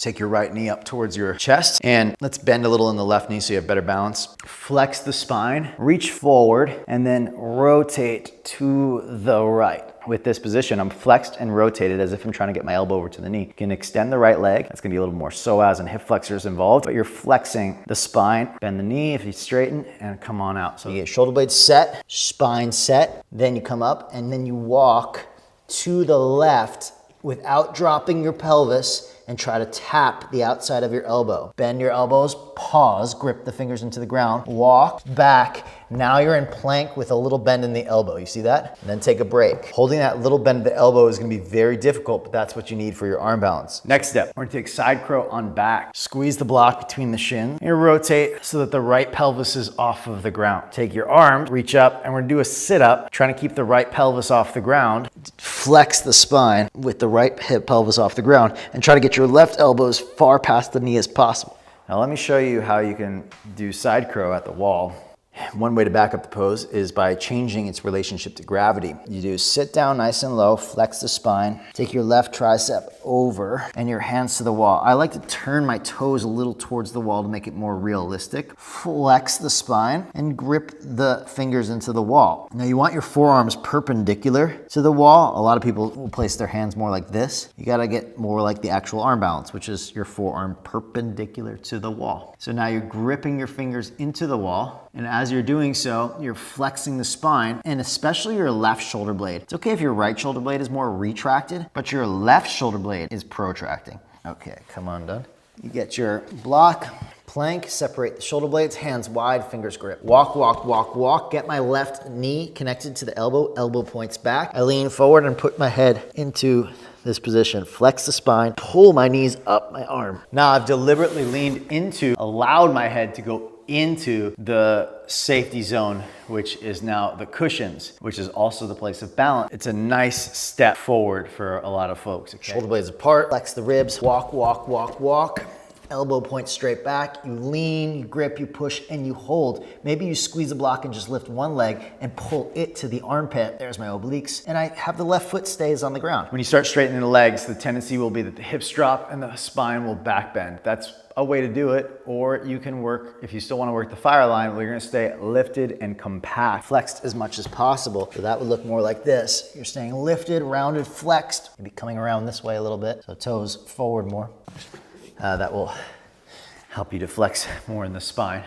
Take your right knee up towards your chest and let's bend a little in the left knee so you have better balance. Flex the spine, reach forward, and then rotate to the right. With this position, I'm flexed and rotated as if I'm trying to get my elbow over to the knee. You can extend the right leg. That's gonna be a little more psoas and hip flexors involved, but you're flexing the spine. Bend the knee if you straighten and come on out. So you get shoulder blades set, spine set, then you come up and then you walk to the left without dropping your pelvis and try to tap the outside of your elbow. Bend your elbows, pause, grip the fingers into the ground, walk back. Now you're in plank with a little bend in the elbow. You see that? And then take a break. Holding that little bend of the elbow is gonna be very difficult, but that's what you need for your arm balance. Next step, we're gonna take side crow on back. Squeeze the block between the shins and rotate so that the right pelvis is off of the ground. Take your arm, reach up, and we're gonna do a sit-up, trying to keep the right pelvis off the ground. Flex the spine with the right hip pelvis off the ground and try to get your left elbow as far past the knee as possible. Now let me show you how you can do side crow at the wall. One way to back up the pose is by changing its relationship to gravity. You do sit down nice and low, flex the spine, take your left tricep over and your hands to the wall. I like to turn my toes a little towards the wall to make it more realistic. Flex the spine and grip the fingers into the wall. Now you want your forearms perpendicular to the wall. A lot of people will place their hands more like this. You gotta get more like the actual arm balance, which is your forearm perpendicular to the wall. So now you're gripping your fingers into the wall, and as you're doing so, you're flexing the spine and especially your left shoulder blade. It's okay if your right shoulder blade is more retracted, but your left shoulder blade is protracting. Okay, come on, done. You get your block, plank, separate the shoulder blades, hands wide, fingers grip. Walk, walk, walk, walk. Get my left knee connected to the elbow, elbow points back. I lean forward and put my head into this position. Flex the spine, pull my knees up my arm. Now I've deliberately leaned into, allowed my head to go into the safety zone, which is now the cushions, which is also the place of balance. It's a nice step forward for a lot of folks. Okay? Shoulder blades apart, flex the ribs, walk, walk, walk, walk. Elbow points straight back, you lean, you grip, you push, and you hold. Maybe you squeeze a block and just lift one leg and pull it to the armpit. There's my obliques. And I have the left foot stays on the ground. When you start straightening the legs, the tendency will be that the hips drop and the spine will back bend. That's a way to do it, or you can work, if you still wanna work the fire line, well, you're gonna stay lifted and compact, flexed as much as possible. So that would look more like this. You're staying lifted, rounded, flexed. Maybe coming around this way a little bit, so toes forward more. That will help you to flex more in the spine.